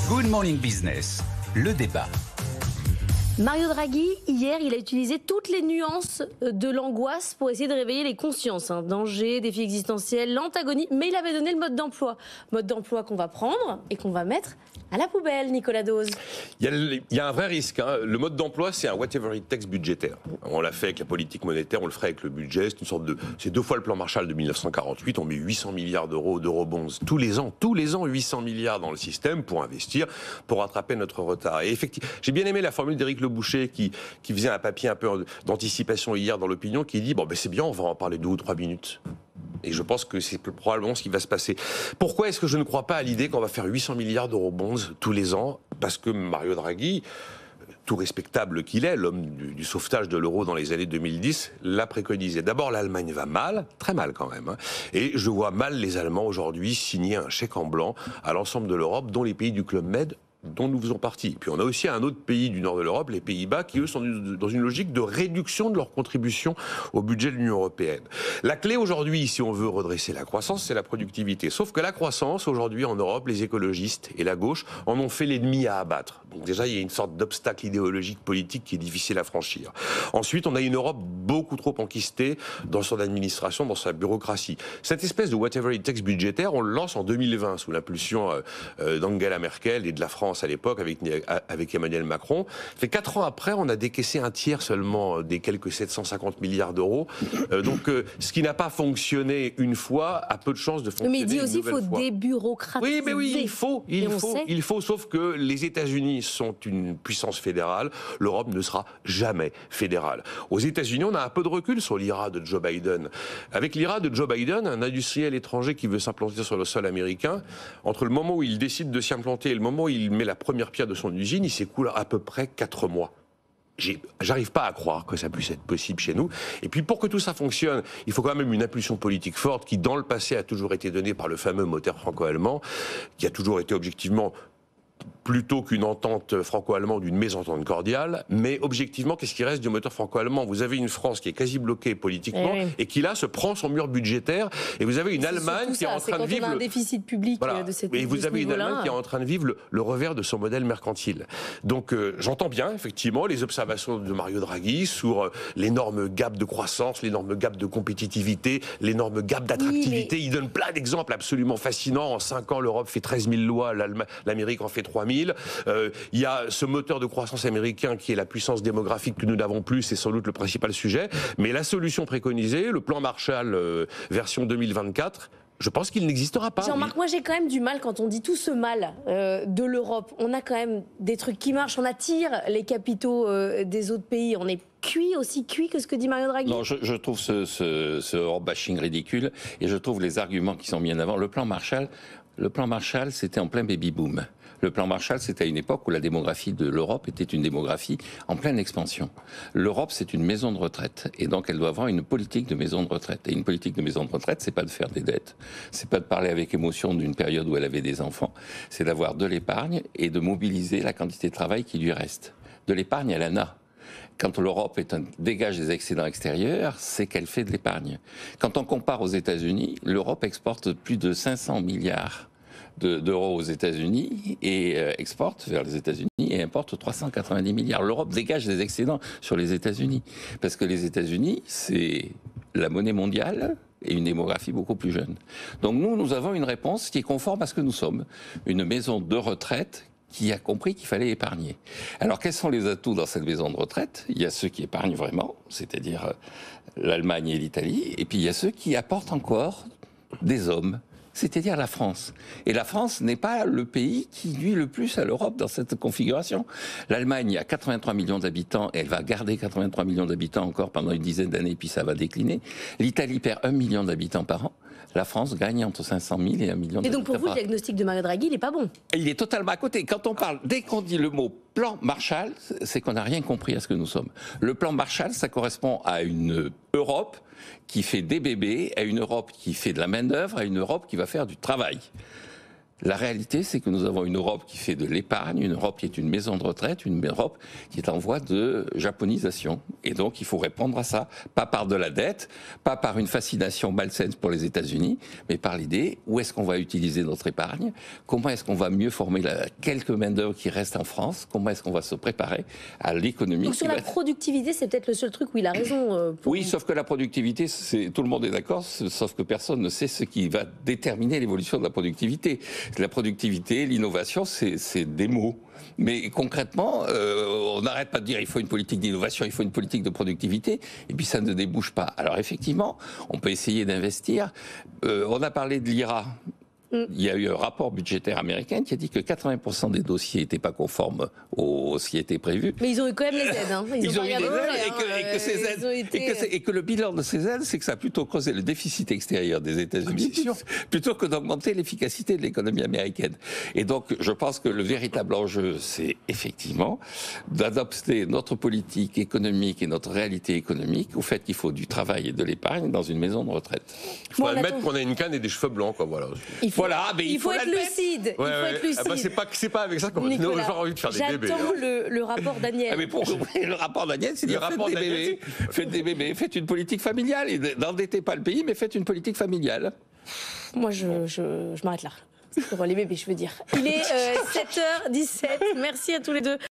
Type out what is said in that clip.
Good Morning Business, le débat. Mario Draghi, hier, il a utilisé toutes les nuances de l'angoisse pour essayer de réveiller les consciences. Danger, défi existentiel, l'antagonie, mais il avait donné le mode d'emploi. Mode d'emploi qu'on va prendre et qu'on va mettre à la poubelle, Nicolas Dose. Il y a un vrai risque. Le mode d'emploi, c'est un whatever it takes budgétaire. On l'a fait avec la politique monétaire, on le ferait avec le budget. C'est 2 fois le plan Marshall de 1948. On met 800 milliards d'eurobonds tous les ans, 800 milliards dans le système pour investir, pour rattraper notre retard. Et effectivement, j'ai bien aimé la formule d'Éric Le Boucher qui faisait un papier un peu d'anticipation hier dans l'opinion, qui dit c'est bien, on va en parler 2 ou 3 minutes. Et je pense que c'est probablement ce qui va se passer. Pourquoi est-ce que je ne crois pas à l'idée qu'on va faire 800 milliards d'eurobonds tous les ans ? Parce que Mario Draghi, tout respectable qu'il est, l'homme du sauvetage de l'euro dans les années 2010, l'a préconisé. D'abord, l'Allemagne va mal, très mal quand même. Et je vois mal les Allemands aujourd'hui signer un chèque en blanc à l'ensemble de l'Europe, dont les pays du Club Med, dont nous faisons partie. Puis on a aussi un autre pays du nord de l'Europe, les Pays-Bas, qui eux sont dans une logique de réduction de leur contribution au budget de l'Union européenne. La clé aujourd'hui, si on veut redresser la croissance, c'est la productivité. Sauf que la croissance, aujourd'hui en Europe, les écologistes et la gauche en ont fait l'ennemi à abattre. Donc déjà, il y a une sorte d'obstacle idéologique, politique qui est difficile à franchir. Ensuite, on a une Europe beaucoup trop enquistée dans son administration, dans sa bureaucratie. Cette espèce de whatever it takes budgétaire, on le lance en 2020 sous l'impulsion d'Angela Merkel et de la France à l'époque avec Emmanuel Macron. Fait 4 ans après, on a décaissé un tiers seulement des quelques 750 milliards d'euros. Donc, ce qui n'a pas fonctionné une fois a peu de chances de fonctionner une nouvelle fois. Mais il dit aussi qu'il faut débureaucratiser. Oui, il faut, sauf que les États-Unis sont une puissance fédérale, l'Europe ne sera jamais fédérale. Aux États-Unis, on a un peu de recul sur l'IRA de Joe Biden. Avec l'IRA de Joe Biden, un industriel étranger qui veut s'implanter sur le sol américain, entre le moment où il décide de s'y implanter et le moment où il met la première pierre de son usine, il s'écoule à peu près 4 mois. J'arrive pas à croire que ça puisse être possible chez nous. Et puis pour que tout ça fonctionne, il faut quand même une impulsion politique forte qui, dans le passé, a toujours été donnée par le fameux moteur franco-allemand, qui a toujours été objectivement plutôt qu'une entente franco-allemande, une mésentente cordiale, mais objectivement, qu'est-ce qui reste du moteur franco-allemand ? Vous avez une France qui est quasi bloquée politiquement et qui là se prend son mur budgétaire, et vous avez une Allemagne qui est en train de vivre un déficit public de cette. Et vous avez une Allemagne qui est en train de vivre le revers de son modèle mercantile. Donc j'entends bien effectivement les observations de Mario Draghi sur l'énorme gap de croissance, l'énorme gap de compétitivité, l'énorme gap d'attractivité. Il donne plein d'exemples absolument fascinants. En 5 ans, l'Europe fait 13 000 lois, l'Amérique en fait 3 000. Il y a ce moteur de croissance américain qui est la puissance démographique que nous n'avons plus, c'est sans doute le principal sujet. Mais la solution préconisée, le plan Marshall version 2024, je pense qu'il n'existera pas. Jean-Marc, moi j'ai quand même du mal quand on dit tout ce mal de l'Europe. On a quand même des trucs qui marchent, on attire les capitaux des autres pays, on est aussi cuit que ce que dit Mario Draghi. Non, je trouve ce Europe bashing ridicule, et je trouve les arguments qui sont mis en avant. Le plan Marshall, c'était en plein baby-boom. Le plan Marshall, c'était à une époque où la démographie de l'Europe était une démographie en pleine expansion. L'Europe, c'est une maison de retraite, et donc elle doit avoir une politique de maison de retraite. Et une politique de maison de retraite, c'est pas de faire des dettes, c'est pas de parler avec émotion d'une période où elle avait des enfants, c'est d'avoir de l'épargne et de mobiliser la quantité de travail qui lui reste. De l'épargne, elle en a. Quand l'Europe dégage des excédents extérieurs, c'est qu'elle fait de l'épargne. Quand on compare aux États-Unis, l'Europe exporte plus de 500 milliards d'euros aux États-Unis et exporte vers les États-Unis et importe 390 milliards. L'Europe dégage des excédents sur les États-Unis parce que les États-Unis, c'est la monnaie mondiale et une démographie beaucoup plus jeune. Donc nous avons une réponse qui est conforme à ce que nous sommes, une maison de retraite qui a compris qu'il fallait épargner. Alors, quels sont les atouts dans cette maison de retraite ? Il y a ceux qui épargnent vraiment, c'est-à-dire l'Allemagne et l'Italie, et puis il y a ceux qui apportent encore des hommes, c'est-à-dire la France. Et la France n'est pas le pays qui nuit le plus à l'Europe dans cette configuration. L'Allemagne a 83 millions d'habitants, et elle va garder 83 millions d'habitants encore pendant une dizaine d'années, puis ça va décliner. L'Italie perd 1 million d'habitants par an. La France gagne entre 500 000 et 1 million d'habitants. Et donc pour vous, le diagnostic de Mario Draghi, il n'est pas bon. Il est totalement à côté. Quand on parle, dès qu'on dit le mot plan Marshall, c'est qu'on n'a rien compris à ce que nous sommes. Le plan Marshall, ça correspond à une Europe qui fait des bébés, à une Europe qui fait de la main-d'œuvre, à une Europe qui va faire du travail. La réalité, c'est que nous avons une Europe qui fait de l'épargne, une Europe qui est une maison de retraite, une Europe qui est en voie de japonisation. Et donc, il faut répondre à ça, pas par de la dette, pas par une fascination malsaine pour les États-Unis, mais par l'idée où est-ce qu'on va utiliser notre épargne, comment est-ce qu'on va mieux former quelques main-d'œuvre qui restent en France, comment est-ce qu'on va se préparer à l'économie. Donc sur la productivité, c'est peut-être le seul truc où il a raison. Oui, sauf que la productivité, tout le monde est d'accord, sauf que personne ne sait ce qui va déterminer l'évolution de la productivité. La productivité, l'innovation, c'est des mots. Mais concrètement, on n'arrête pas de dire il faut une politique d'innovation, il faut une politique de productivité, et puis ça ne débouche pas. Alors effectivement, on peut essayer d'investir. On a parlé de l'IRA. Il y a eu un rapport budgétaire américain qui a dit que 80% des dossiers n'étaient pas conformes à ce qui était prévu. Mais ils ont eu quand même les aides. Hein. Ils ont eu les aides et que le bilan de ces aides, c'est que ça a plutôt creusé le déficit extérieur des États-Unis plutôt que d'augmenter l'efficacité de l'économie américaine. Et donc, je pense que le véritable enjeu, c'est effectivement d'adopter notre politique économique et notre réalité économique au fait qu'il faut du travail et de l'épargne dans une maison de retraite. Il faut admettre qu'on a une canne et des cheveux blancs, quoi, voilà. Il faut être lucide. Il faut être lucide. Ah bah c'est pas avec ça qu'on va donner aux gens envie de faire des bébés. J'attends le rapport d'Agnès. Mais pour le rapport d'Agnès, c'est faites des bébés, faites une politique familiale. Et n'endettez pas le pays, mais faites une politique familiale. Moi, je m'arrête là. Pour les bébés, je veux dire. Il est 7h17. Merci à tous les deux.